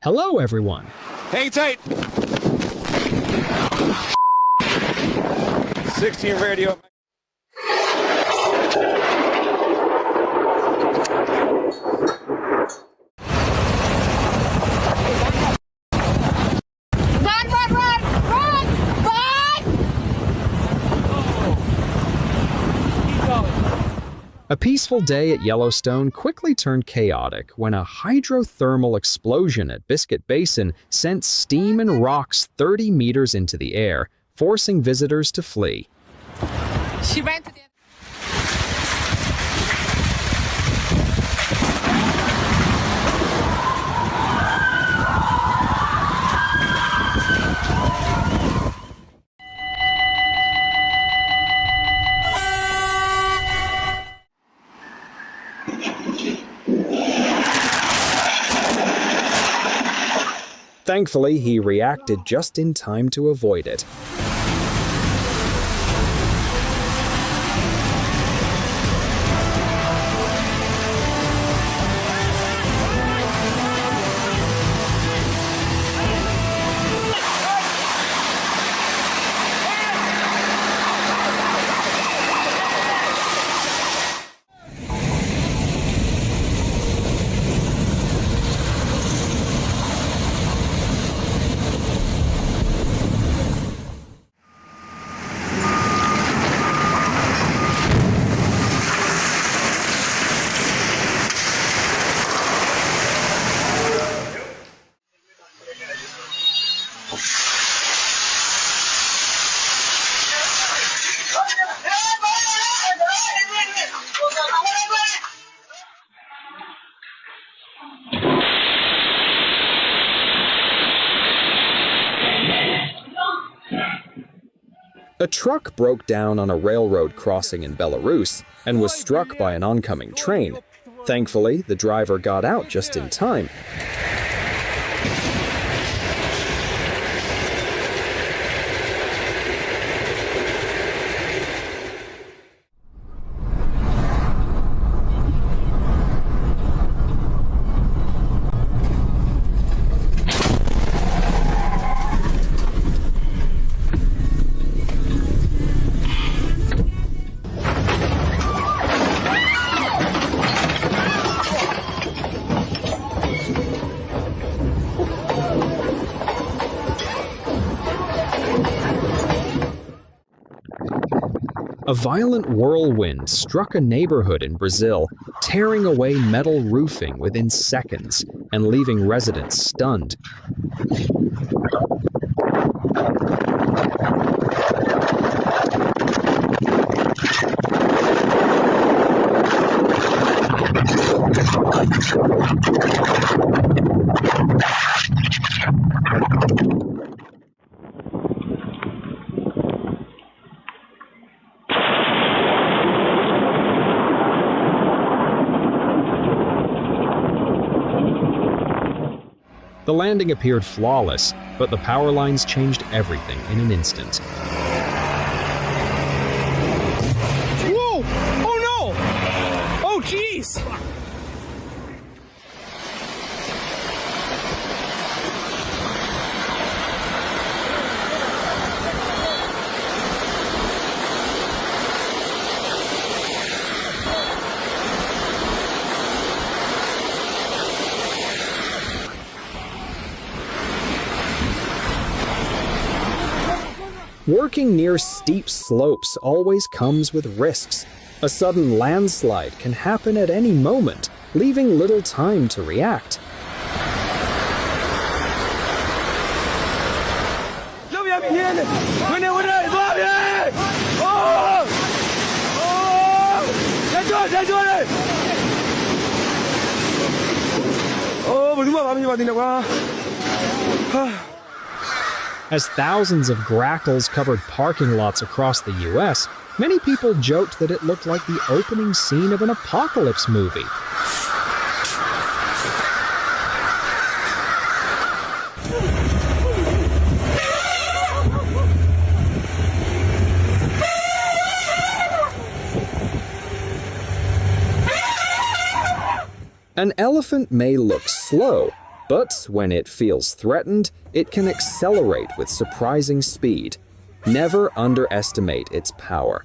Hello, everyone. Hang tight. 16 radio. A peaceful day at Yellowstone quickly turned chaotic when a hydrothermal explosion at Biscuit Basin sent steam and rocks 30 meters into the air, forcing visitors to flee. She ran to the Thankfully, he reacted just in time to avoid it. A truck broke down on a railroad crossing in Belarus and was struck by an oncoming train. Thankfully, the driver got out just in time. A violent whirlwind struck a neighborhood in Brazil, tearing away metal roofing within seconds and leaving residents stunned. The landing appeared flawless, but the power lines changed everything in an instant. Whoa! Oh no! Oh jeez! Working near steep slopes always comes with risks. A sudden landslide can happen at any moment, leaving little time to react. As thousands of grackles covered parking lots across the US, many people joked that it looked like the opening scene of an apocalypse movie. An elephant may look slow, But when it feels threatened, it can accelerate with surprising speed. Never underestimate its power.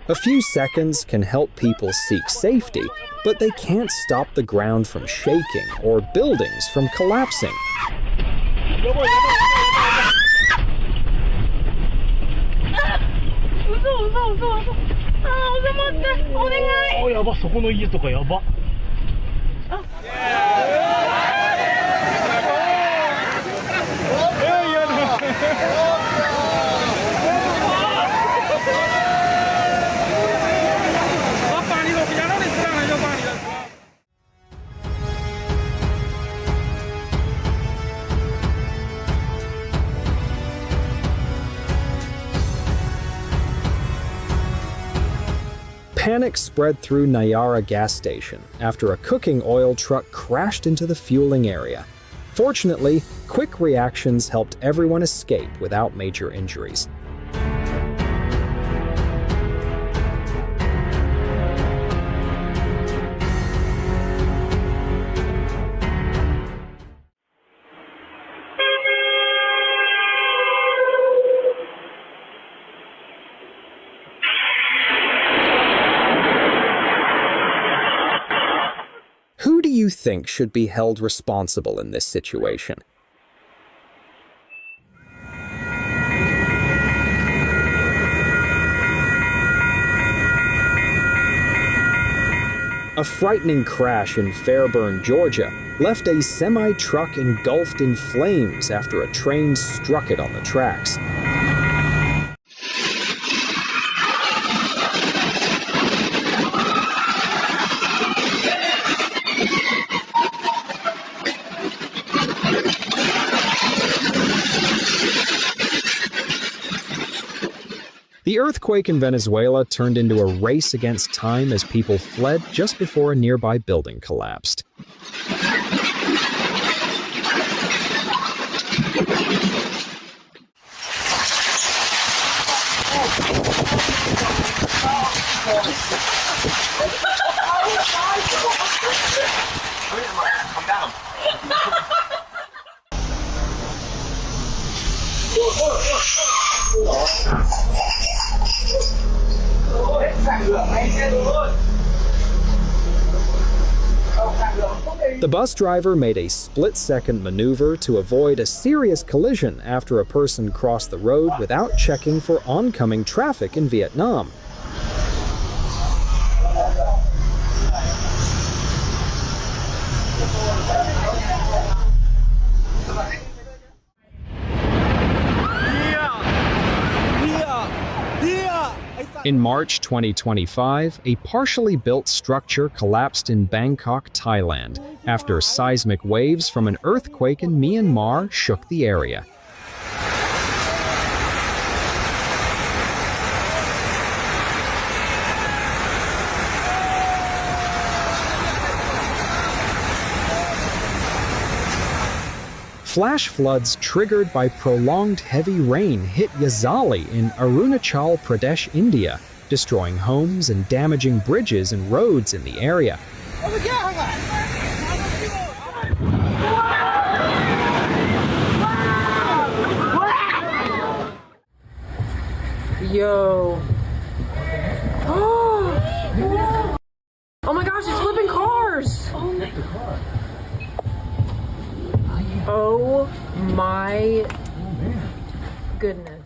A few seconds can help people seek safety, but they can't stop the ground from shaking or buildings from collapsing. Panic spread through Nayara gas station after a cooking oil truck crashed into the fueling area. Fortunately, quick reactions helped everyone escape without major injuries. Who do you think should be held responsible in this situation? A frightening crash in Fairburn, Georgia, left a semi-truck engulfed in flames after a train struck it on the tracks. The earthquake in Venezuela turned into a race against time as people fled just before a nearby building collapsed. The bus driver made a split-second maneuver to avoid a serious collision after a person crossed the road without checking for oncoming traffic in Vietnam. In March 2025, a partially built structure collapsed in Bangkok, Thailand, after seismic waves from an earthquake in Myanmar shook the area. Flash floods triggered by prolonged heavy rain hit Yazali in Arunachal Pradesh, India, destroying homes and damaging bridges and roads in the area. Yo. Oh my gosh, it's flipping cars! Oh my goodness.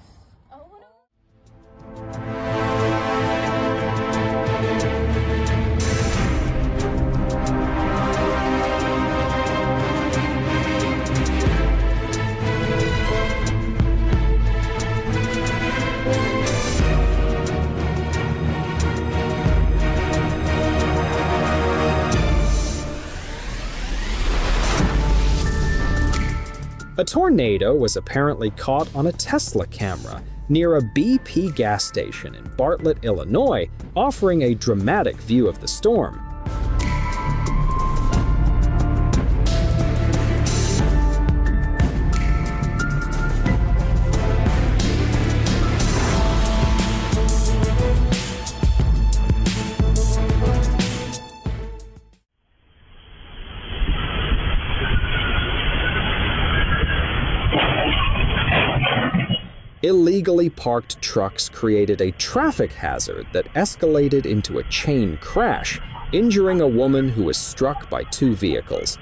A tornado was apparently caught on a Tesla camera near a BP gas station in Bartlett, Illinois, offering a dramatic view of the storm. Illegally parked trucks created a traffic hazard that escalated into a chain crash, injuring a woman who was struck by two vehicles.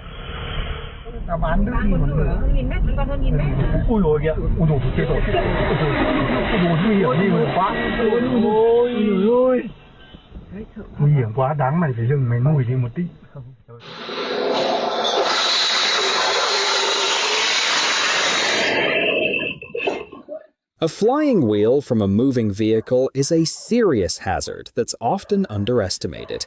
A flying wheel from a moving vehicle is a serious hazard that's often underestimated.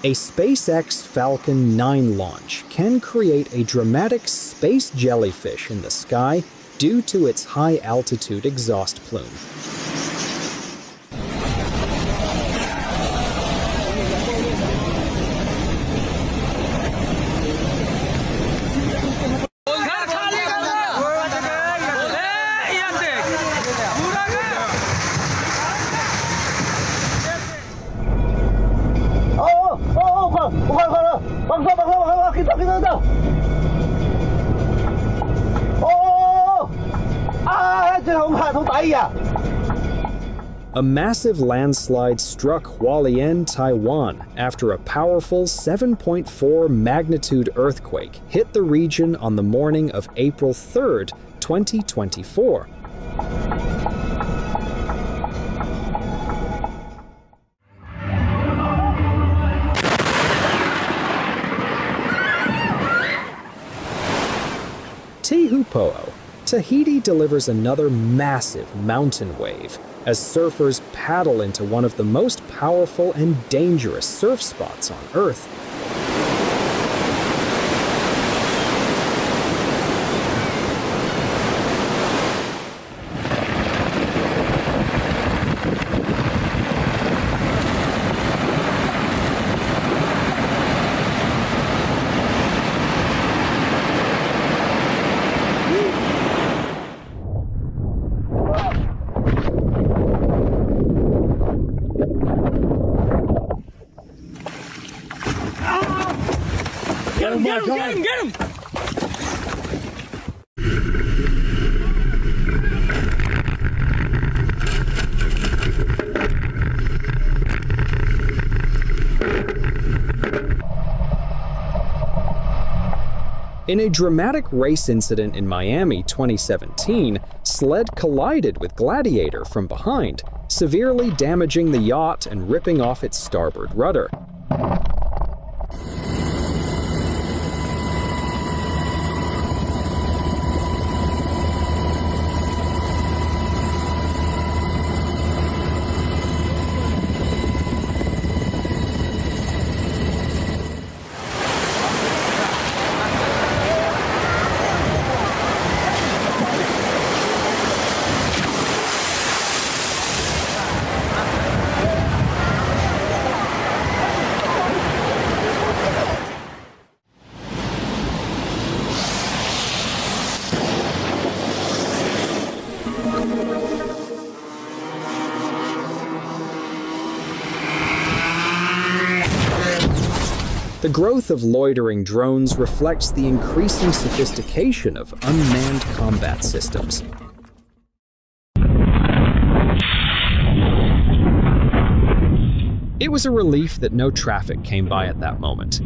A SpaceX Falcon 9 launch can create a dramatic space jellyfish in the sky due to its high-altitude exhaust plume. A massive landslide struck Hualien, Taiwan, after a powerful 7.4 magnitude earthquake hit the region on the morning of April 3, 2024. Tehupo'o, Tahiti delivers another massive mountain wave as surfers paddle into one of the most powerful and dangerous surf spots on Earth. Get him! In a dramatic race incident in Miami 2017, sled collided with Gladiator from behind, severely damaging the yacht and ripping off its starboard rudder. The growth of loitering drones reflects the increasing sophistication of unmanned combat systems. It was a relief that no traffic came by at that moment.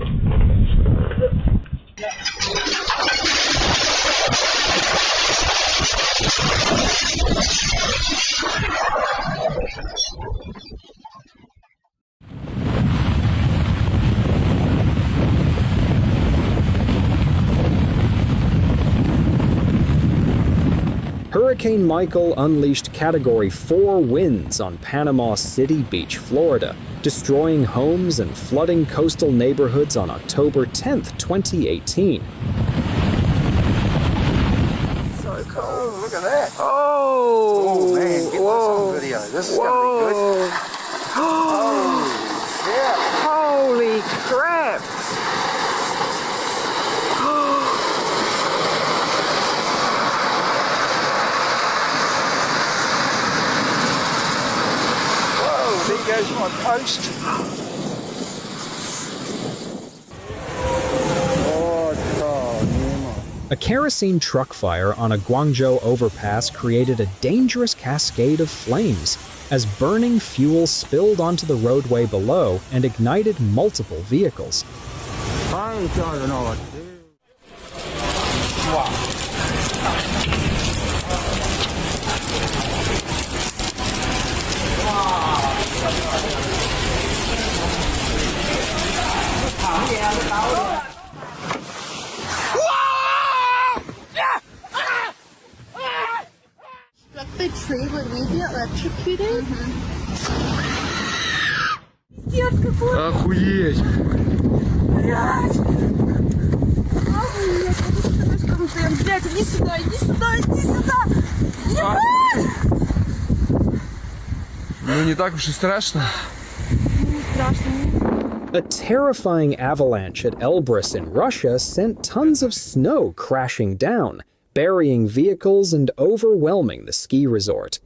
Hurricane Michael unleashed Category 4 winds on Panama City Beach, Florida, destroying homes and flooding coastal neighborhoods on October 10, 2018. So cool. Oh, look at that. Oh, man, get this on video. This is going to be good. Oh, yeah. Holy crap! Whoa, there goes my post. A kerosene truck fire on a Guangzhou overpass created a dangerous cascade of flames as burning fuel spilled onto the roadway below and ignited multiple vehicles. Like the tree would we be electrocuted? Пиздец какой! Охуеть! Блядь! Охуеть! Блядь, иди сюда, иди сюда, иди сюда! Ебать! Ну не так уж и страшно. Не страшно. A terrifying avalanche at Elbrus in Russia sent tons of snow crashing down, burying vehicles and overwhelming the ski resort.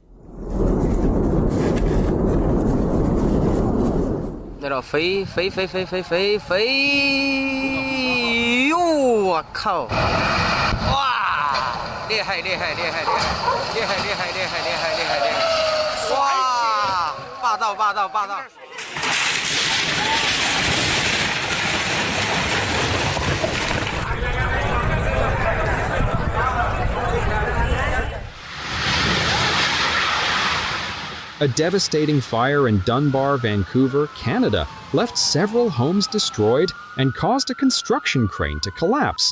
那种飞，哟，我靠！哇，厉害！哇，霸道！A devastating fire in Dunbar, Vancouver, Canada, left several homes destroyed and caused a construction crane to collapse.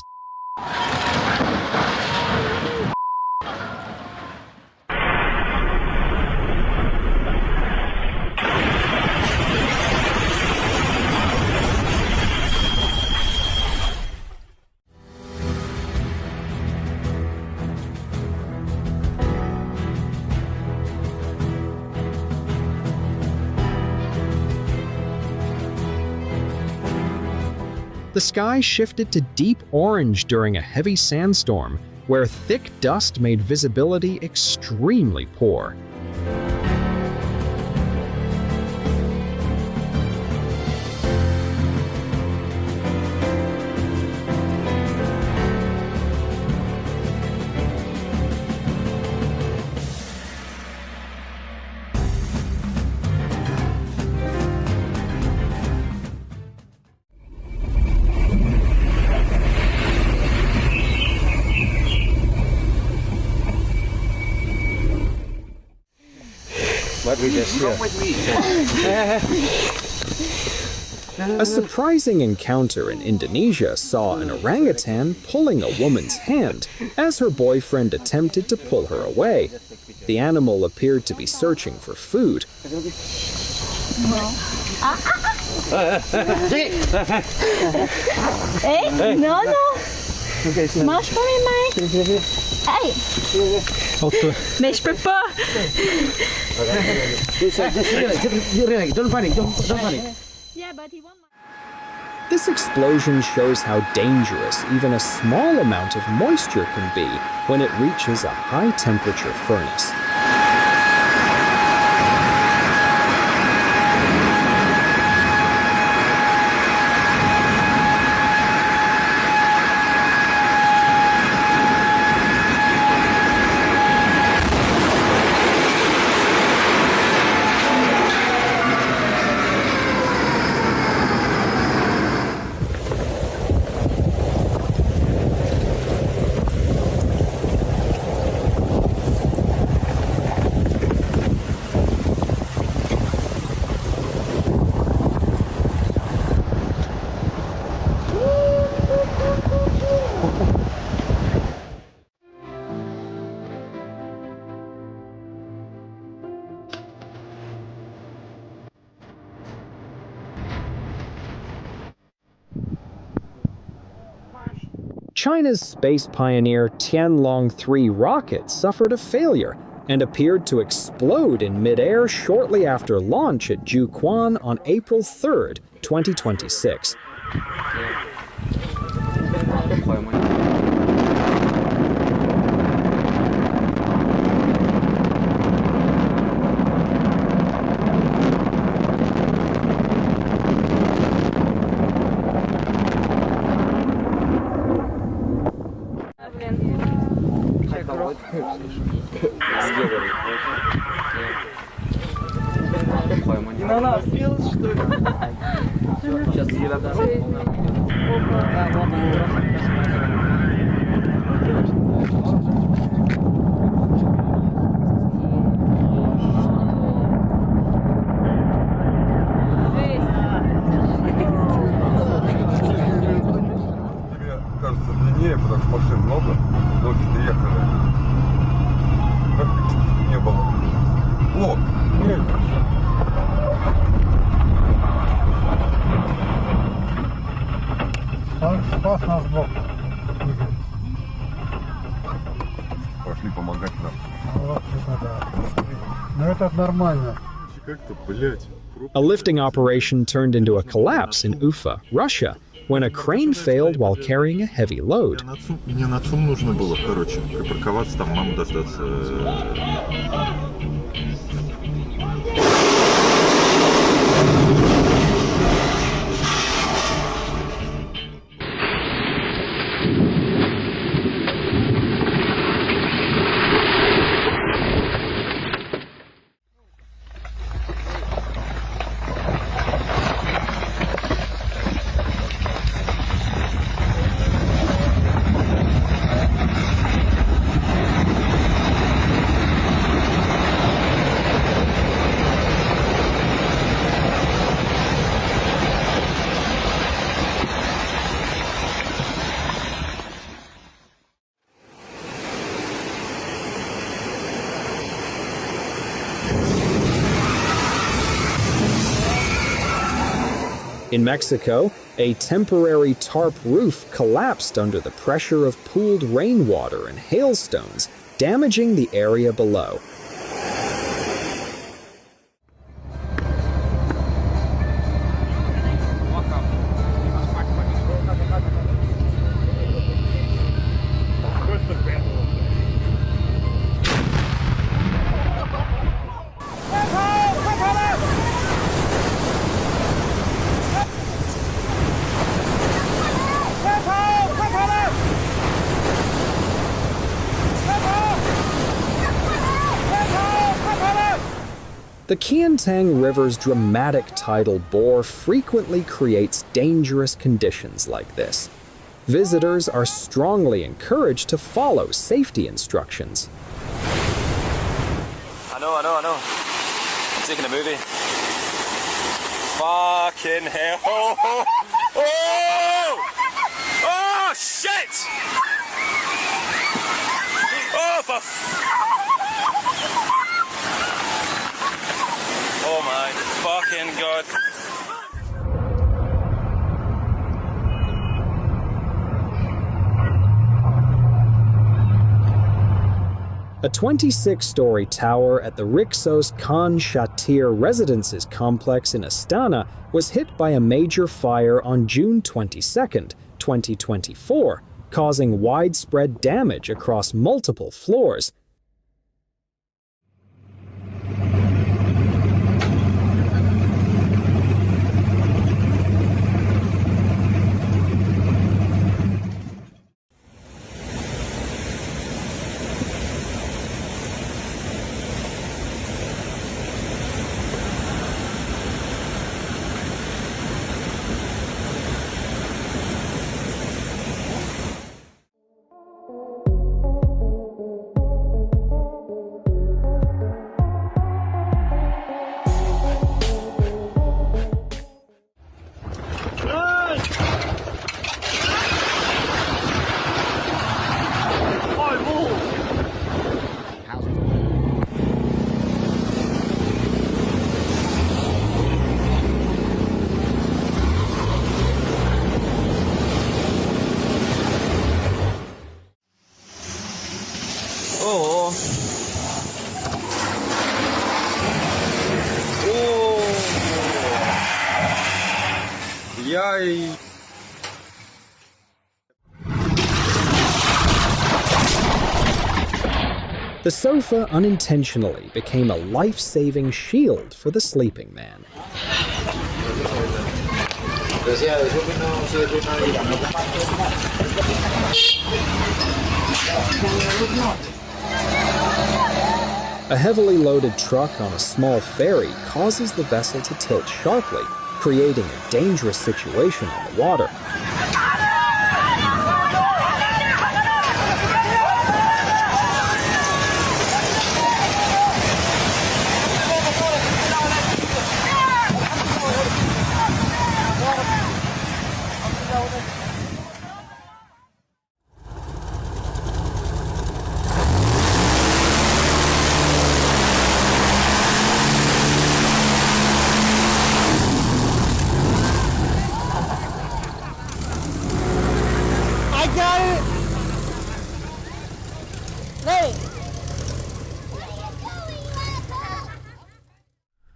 The sky shifted to deep orange during a heavy sandstorm, where thick dust made visibility extremely poor. What we just A surprising encounter in Indonesia saw an orangutan pulling a woman's hand as her boyfriend attempted to pull her away. The animal appeared to be searching for food. No. Masz po mnie, Mike? Ej! Mexe pepper! Don't panic. Yeah, but he won't. This explosion shows how dangerous even a small amount of moisture can be when it reaches a high-temperature furnace. China's space pioneer Tianlong-3 rocket suffered a failure and appeared to explode in midair shortly after launch at Jiuquan on April 3, 2026. Кажется, длиннее, потому что машин много, ночью доехали. Не было. О, нет. Спас нас Бог. Пошли помогать нам. Вот это да. Но это нормально. Как-то, блядь. A lifting operation turned into a collapse in Ufa, Russia, when a crane failed while carrying a heavy load. Мне на ЦУМ нужно было, короче, припарковаться, там маму дождаться. In Mexico, a temporary tarp roof collapsed under the pressure of pooled rainwater and hailstones, damaging the area below. The Qiantang River's dramatic tidal bore frequently creates dangerous conditions like this. Visitors are strongly encouraged to follow safety instructions. I know. I'm taking a movie. Fucking hell. Oh, shit! Oh, oh my fucking god. A 26-story tower at the Rixos Khan Shatir Residences complex in Astana was hit by a major fire on June 22, 2024, causing widespread damage across multiple floors. Ай! The sofa unintentionally became a life-saving shield for the sleeping man. A heavily loaded truck on a small ferry causes the vessel to tilt sharply, creating a dangerous situation on the water.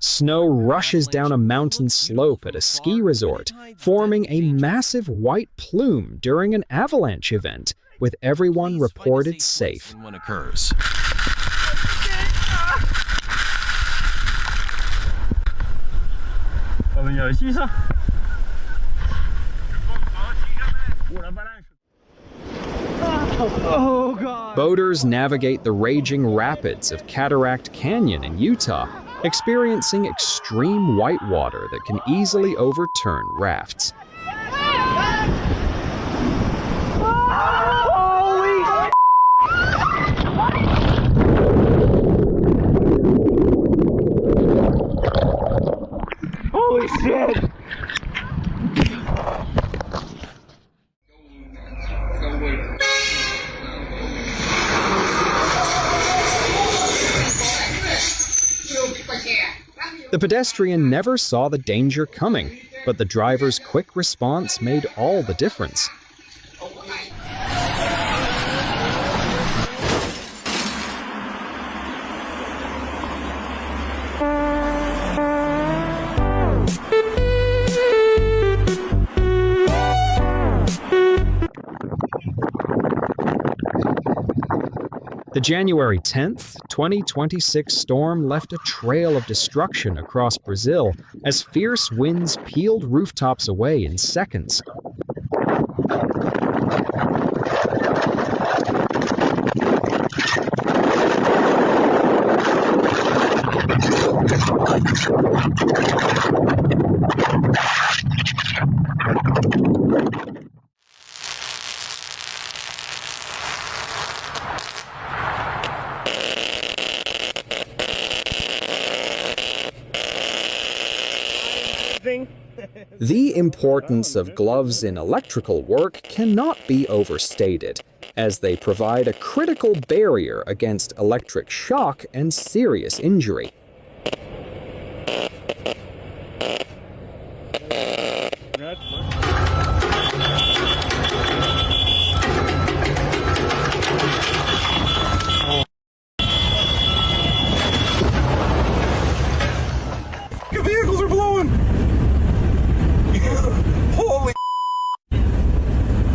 Snow rushes down a mountain slope at a ski resort, forming a massive white plume during an avalanche event, with everyone reported safe. When occurs. Boaters navigate the raging rapids of Cataract Canyon in Utah, experiencing extreme whitewater that can easily overturn rafts. Holy shit! The pedestrian never saw the danger coming, but the driver's quick response made all the difference. The January 10th, 2026 storm left a trail of destruction across Brazil as fierce winds peeled rooftops away in seconds. The importance of gloves in electrical work cannot be overstated, as they provide a critical barrier against electric shock and serious injury. The vehicles are blowing! Holy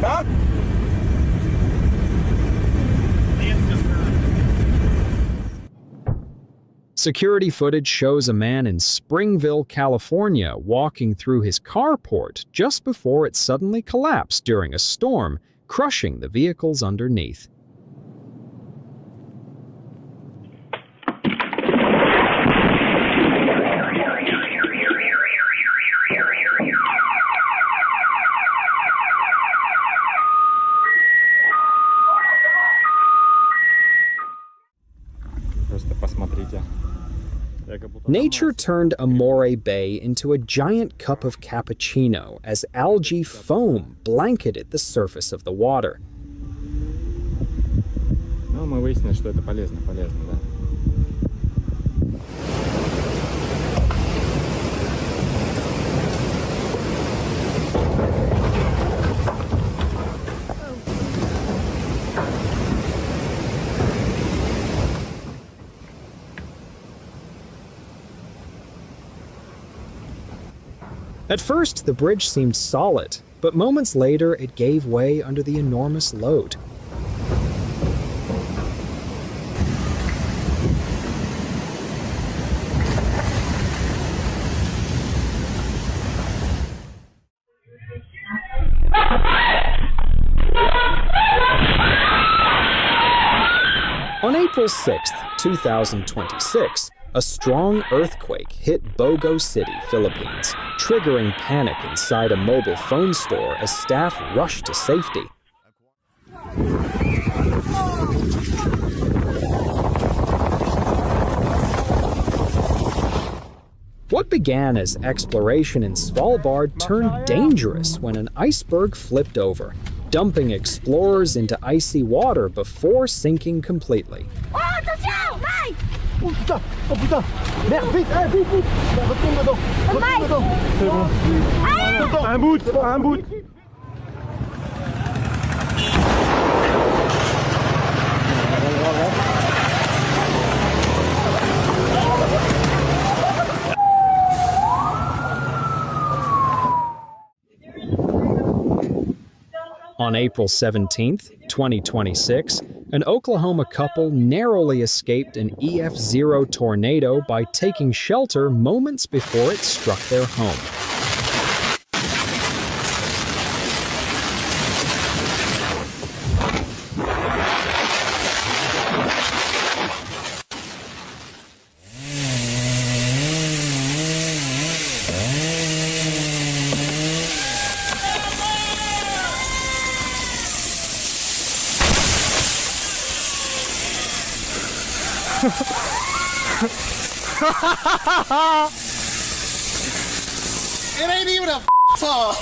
huh? Security footage shows a man in Springville, California, walking through his carport just before it suddenly collapsed during a storm, crushing the vehicles underneath. Nature turned Amore Bay into a giant cup of cappuccino as algae foam blanketed the surface of the water. Ну, мы выяснили, что это полезно, да. At first, the bridge seemed solid, but moments later it gave way under the enormous load. On April 6, 2026, a strong earthquake hit Bogo City, Philippines, triggering panic inside a mobile phone store as staff rushed to safety. What began as exploration in Svalbard turned dangerous when an iceberg flipped over, dumping explorers into icy water before sinking completely. On April 17, 2026, an Oklahoma couple narrowly escaped an EF0 tornado by taking shelter moments before it struck their home. It ain't even a saw.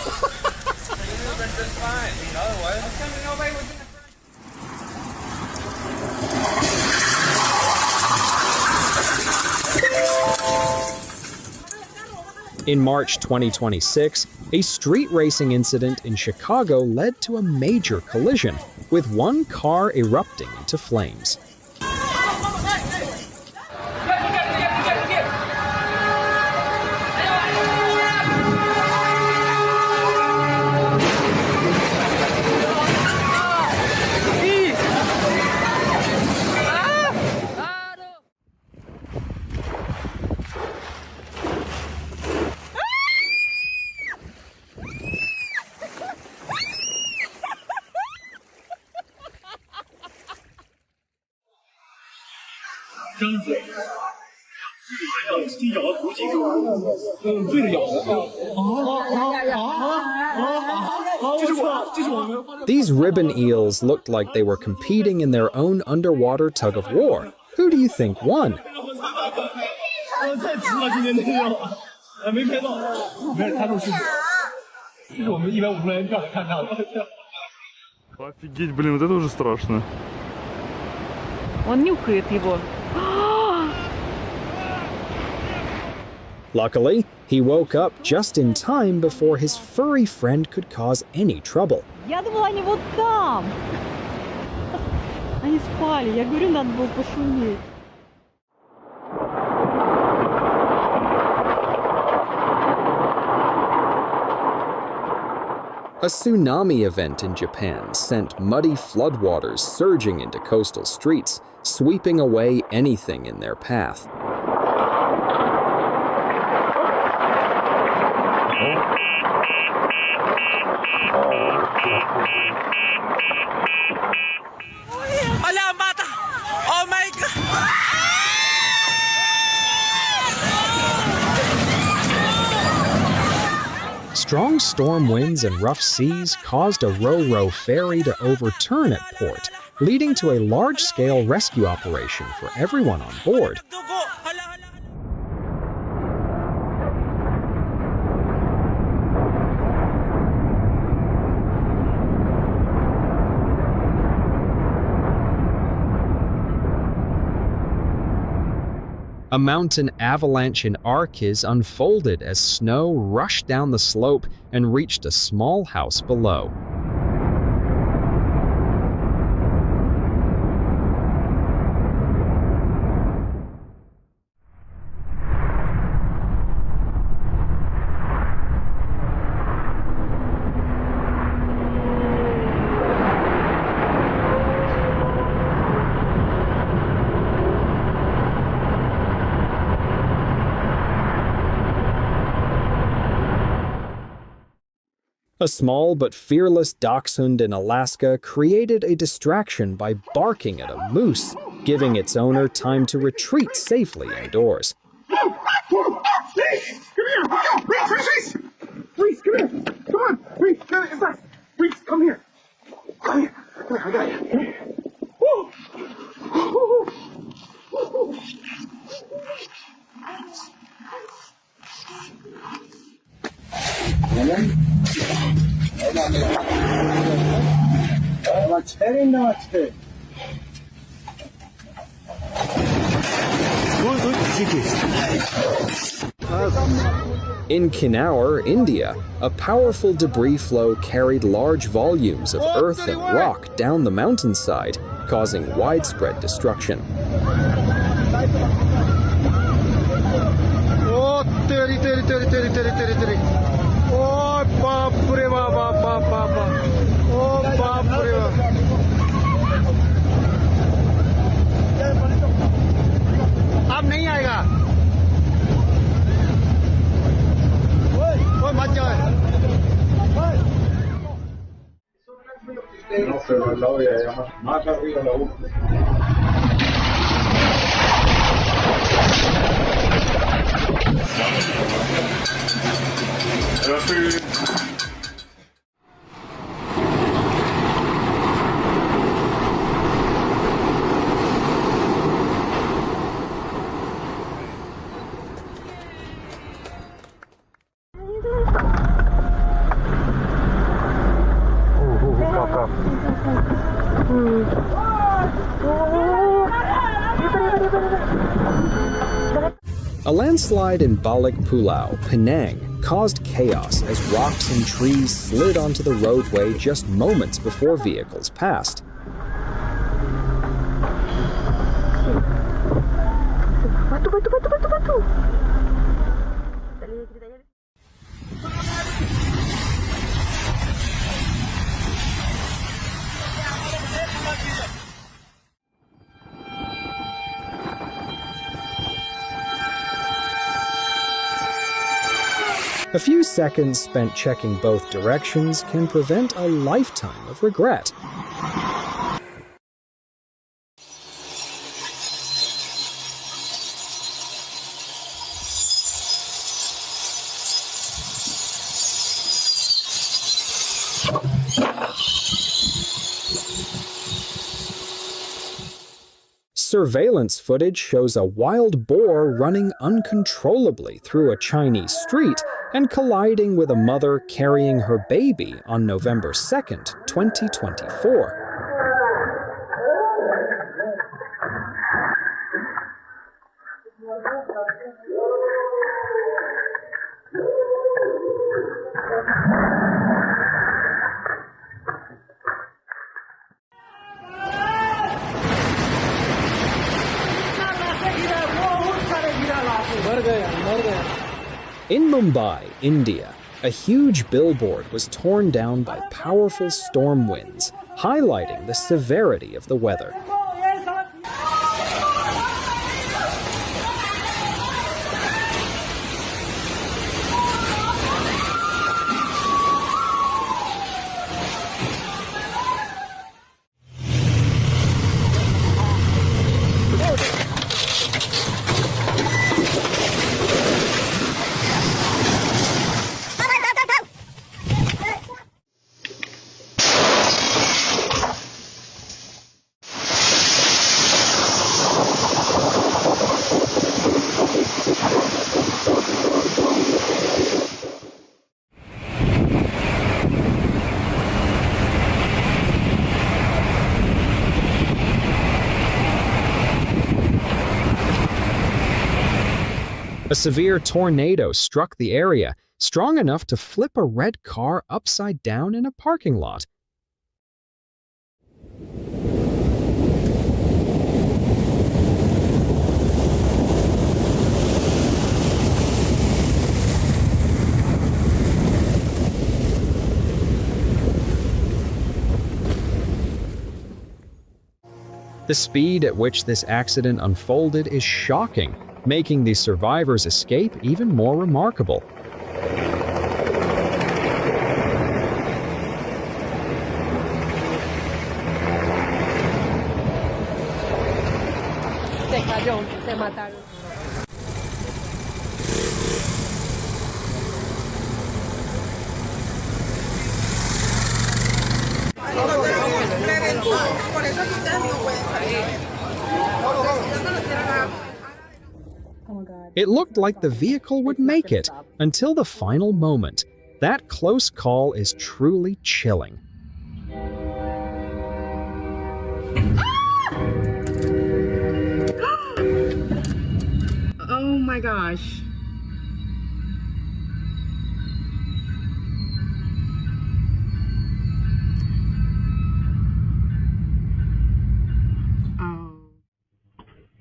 In March 2026, a street racing incident in Chicago led to a major collision, with one car erupting into flames. These ribbon eels looked like they were competing in their own underwater tug of war. Who do you think won? Офигеть, блин, вот это уже страшно. Он нюхает его. Luckily, he woke up just in time before his furry friend could cause any trouble. Я думала, они вот там. Они спали. Я говорю, надо было пошуметь. A tsunami event in Japan sent muddy floodwaters surging into coastal streets, sweeping away anything in their path. Oh my God! Strong storm winds and rough seas caused a ro-ro ferry to overturn at port, leading to a large-scale rescue operation for everyone on board. A mountain avalanche in Arkiz unfolded as snow rushed down the slope and reached a small house below. A small but fearless dachshund in Alaska created a distraction by barking at a moose, giving its owner time to retreat safely indoors. Reese, come here. Come on. Reese, come here. Reese, come here. Come here. Come here. I got you. Woo. Woo. Woo. In Kinnaur, India, a powerful debris flow carried large volumes of earth and rock down the mountainside, causing widespread destruction. अब नहीं आएगा कोई मत जाए no se la voy a llamar más arriba la A landslide in Balik Pulau, Penang, caused chaos as rocks and trees slid onto the roadway just moments before vehicles passed. A few seconds spent checking both directions can prevent a lifetime of regret. Surveillance footage shows a wild boar running uncontrollably through a Chinese street and colliding with a mother carrying her baby on November 2nd, 2024. In Mumbai, India, a huge billboard was torn down by powerful storm winds, highlighting the severity of the weather. A severe tornado struck the area, strong enough to flip a red car upside down in a parking lot. The speed at which this accident unfolded is shocking, making the survivors' escape even more remarkable. se mataron. It looked like the vehicle would make it until the final moment. That close call is truly chilling. Oh my gosh.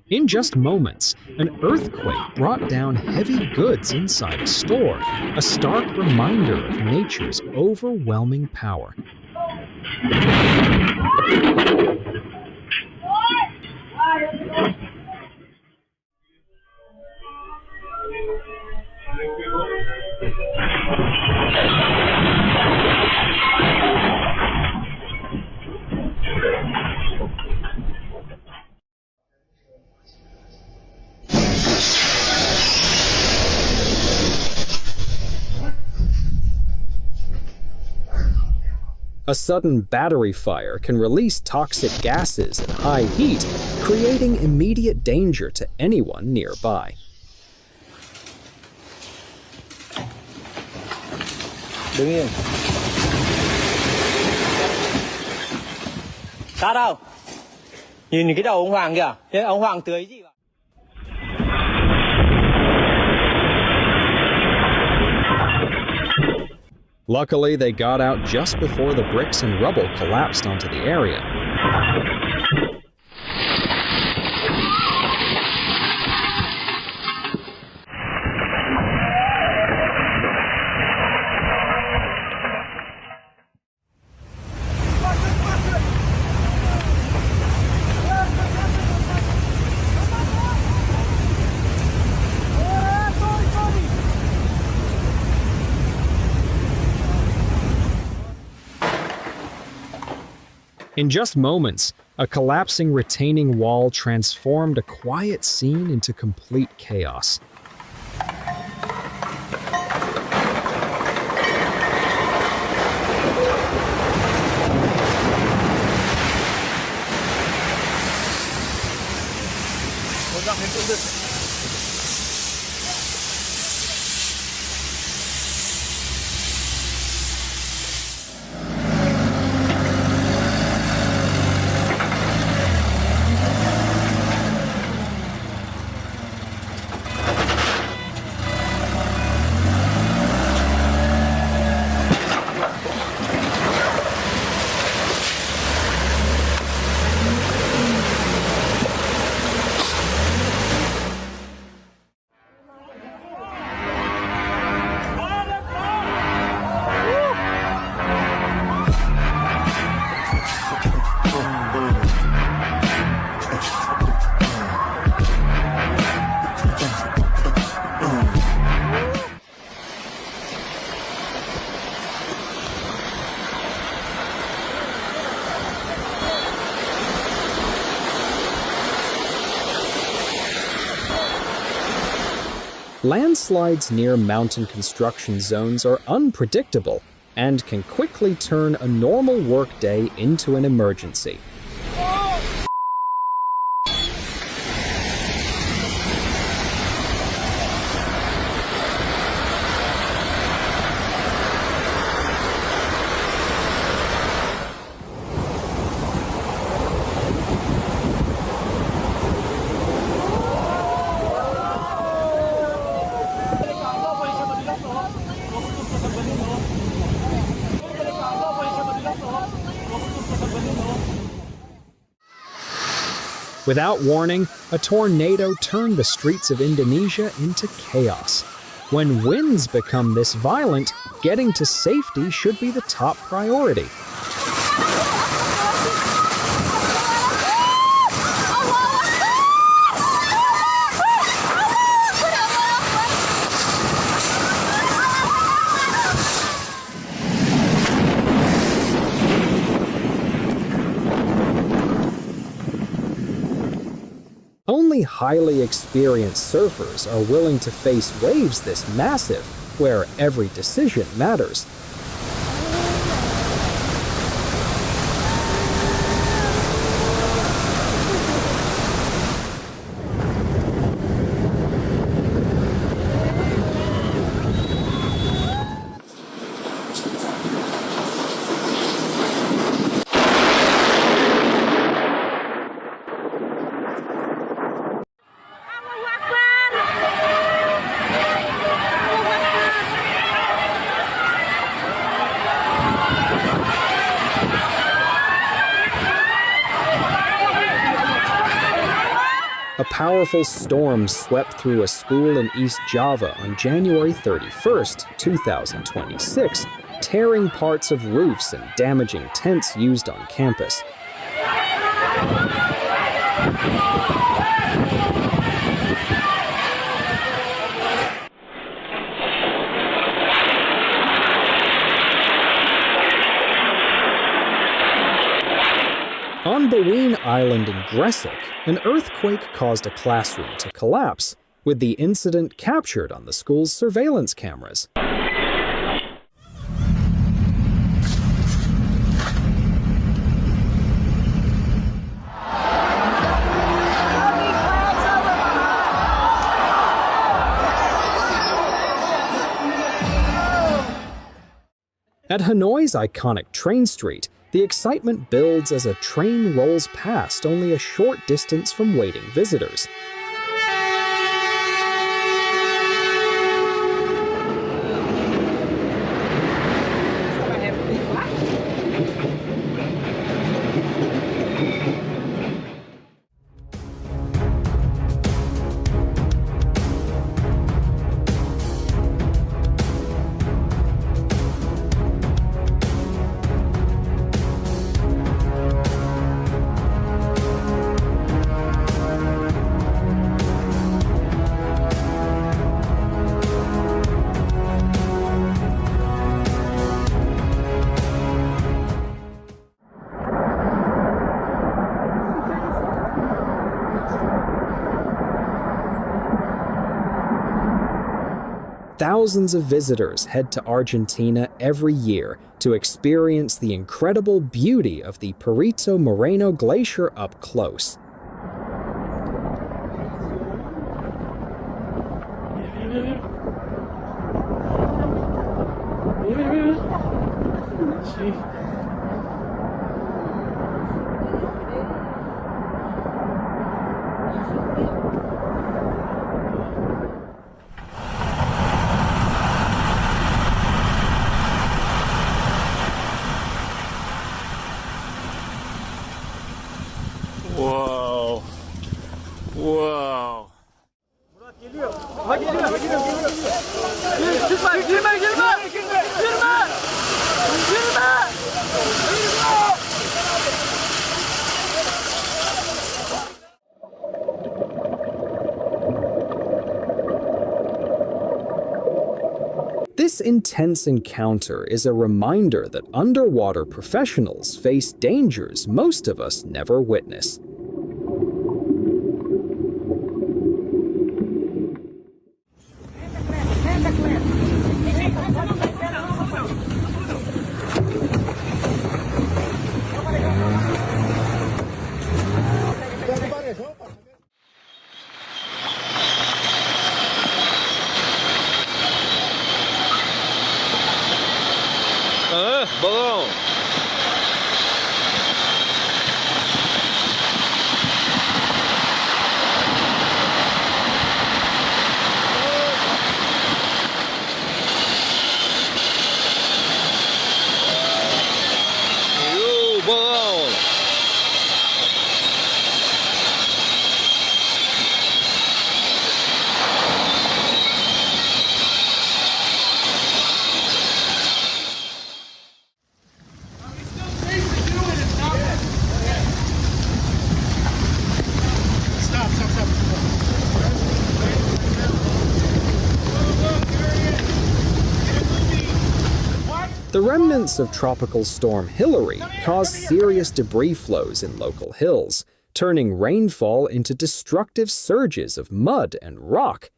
In just moments, an earthquake brought down heavy goods inside a store, a stark reminder of nature's overwhelming power. A sudden battery fire can release toxic gases at high heat, creating immediate danger to anyone nearby. Đứng yên. Sát đâu? Nhìn cái đầu ông Hoàng kìa. Thế ông Hoàng tưới gì vậy? Luckily, they got out just before the bricks and rubble collapsed onto the area. In just moments, a collapsing retaining wall transformed a quiet scene into complete chaos. Landslides near mountain construction zones are unpredictable and can quickly turn a normal workday into an emergency. Without warning, a tornado turned the streets of Indonesia into chaos. When winds become this violent, getting to safety should be the top priority. Only highly experienced surfers are willing to face waves this massive, where every decision matters. A powerful storm swept through a school in East Java on January 31st, 2026, tearing parts of roofs and damaging tents used on campus. On Beween Island in Gresik, an earthquake caused a classroom to collapse, with the incident captured on the school's surveillance cameras. At Hanoi's iconic train street, the excitement builds as a train rolls past only a short distance from waiting visitors. Thousands of visitors head to Argentina every year to experience the incredible beauty of the Perito Moreno Glacier up close. Whoa. Whoa. This intense encounter is a reminder that underwater professionals face dangers most of us never witness. Balão. Balão. The remnants of Tropical Storm Hillary caused serious debris flows in local hills, turning rainfall into destructive surges of mud and rock.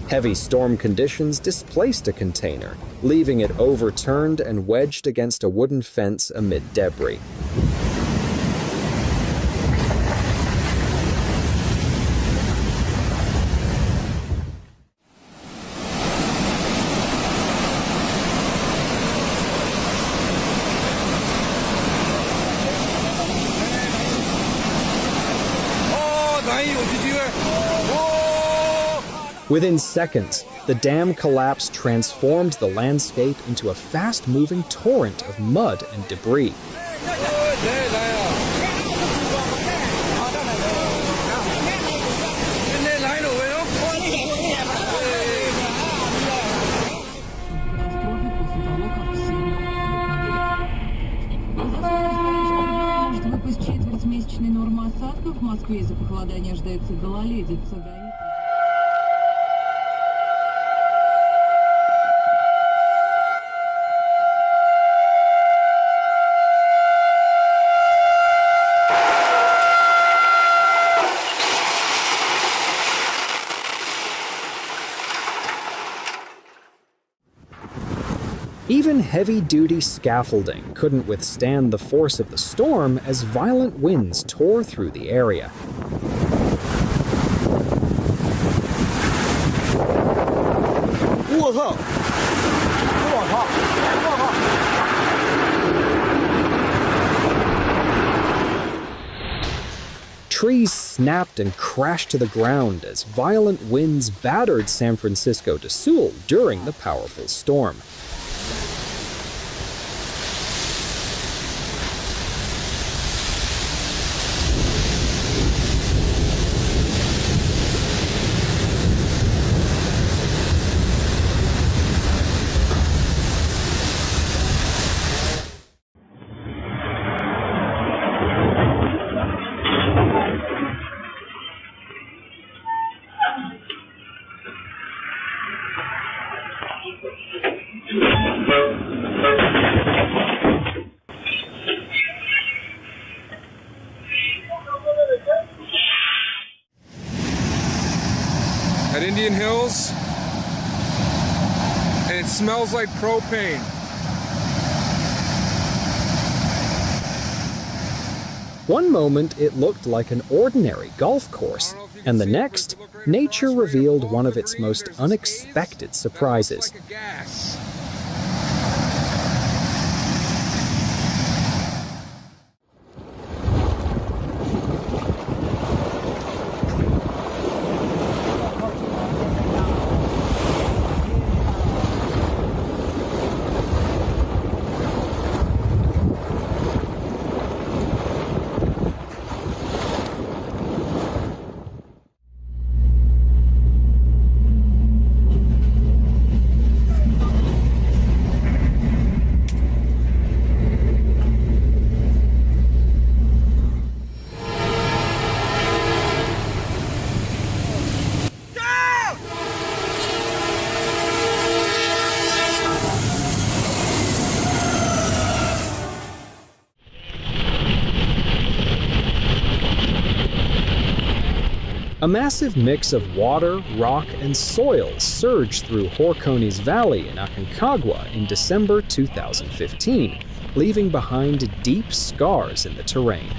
Heavy storm conditions displaced a container, leaving it overturned and wedged against a wooden fence amid debris. Within seconds, the dam collapse transformed the landscape into a fast-moving torrent of mud and debris. Четвертьмесячной нормы осадков в Москве из-за похолодания ожидается гололедица. Even heavy-duty scaffolding couldn't withstand the force of the storm as violent winds tore through the area. Trees snapped and crashed to the ground as violent winds battered San Francisco to Sewell during the powerful storm. At Indian Hills, and it smells like propane. One moment it looked like an ordinary golf course, and the next, nature revealed one of its most unexpected surprises. A massive mix of water, rock, and soil surged through Horconi's Valley in Aconcagua in December 2015, leaving behind deep scars in the terrain.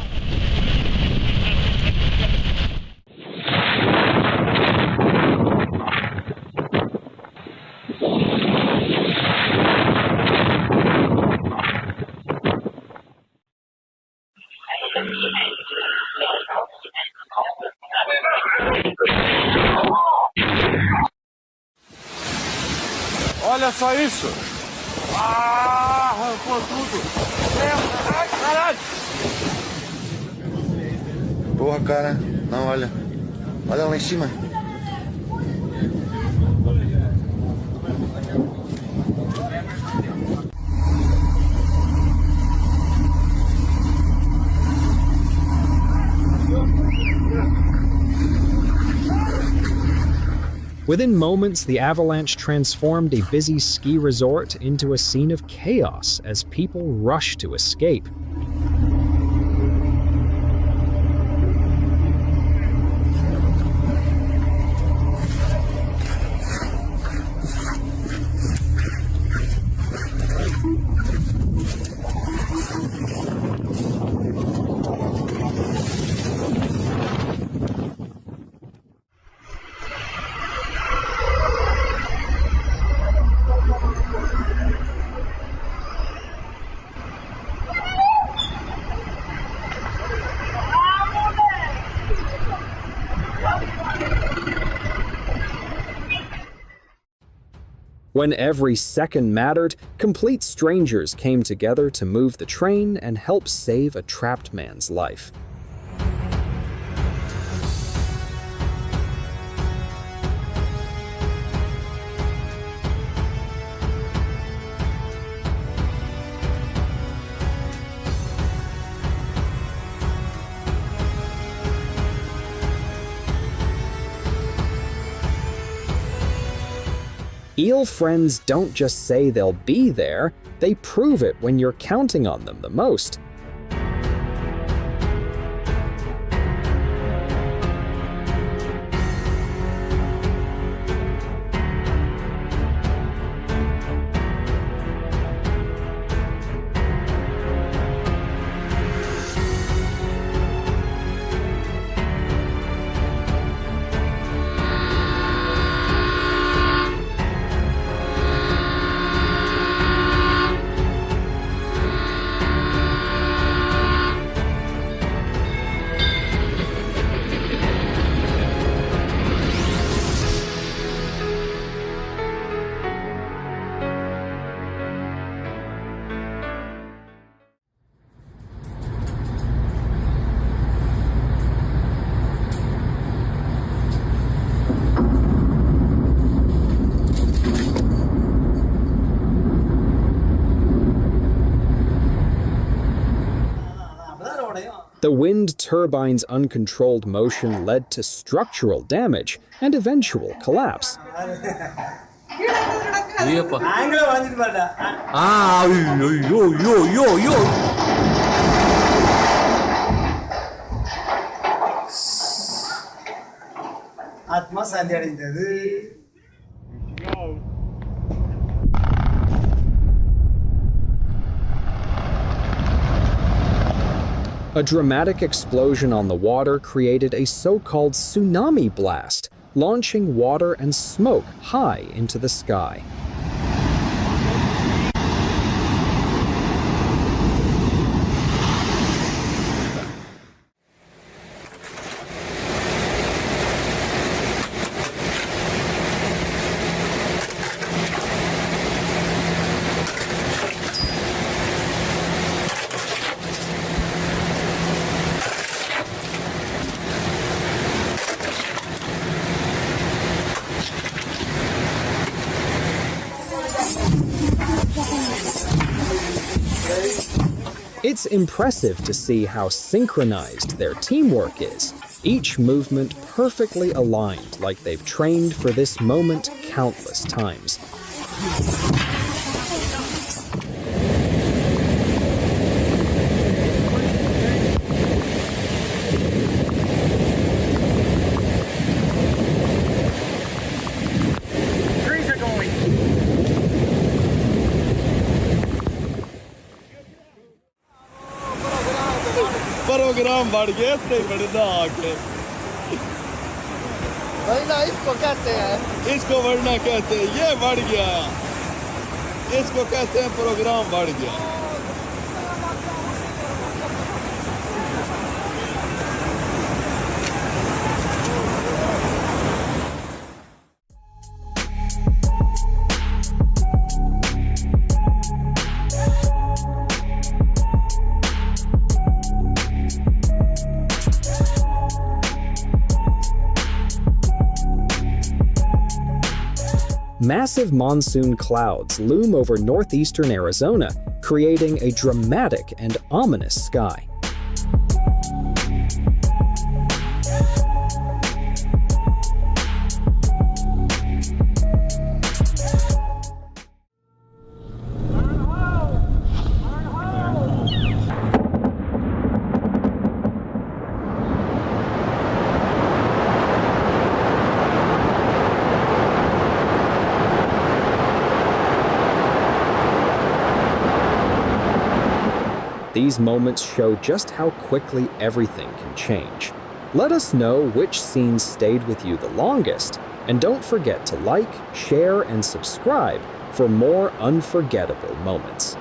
Olha só isso! Ah, arrancou tudo! Ai, caralho! Porra, cara. Não, olha. Olha lá em cima. Within moments, the avalanche transformed a busy ski resort into a scene of chaos as people rushed to escape. When every second mattered, complete strangers came together to move the train and help save a trapped man's life. Eel friends don't just say they'll be there, they prove it when you're counting on them the most. The wind turbine's uncontrolled motion led to structural damage and eventual collapse. A dramatic explosion on the water created a so-called tsunami blast, launching water and smoke high into the sky. It's impressive to see how synchronized their teamwork is, each movement perfectly aligned like they've trained for this moment countless times. Programme बढ़ गया थे बढ़ना आके इसको कहते हैं इसको बढ़ना कहते हैं ये बढ़ गया इसको कहते हैं प्रोग्राम बढ़ गया Massive monsoon clouds loom over northeastern Arizona, creating a dramatic and ominous sky. These moments show just how quickly everything can change. Let us know which scenes stayed with you the longest, and don't forget to like, share, and subscribe for more unforgettable moments.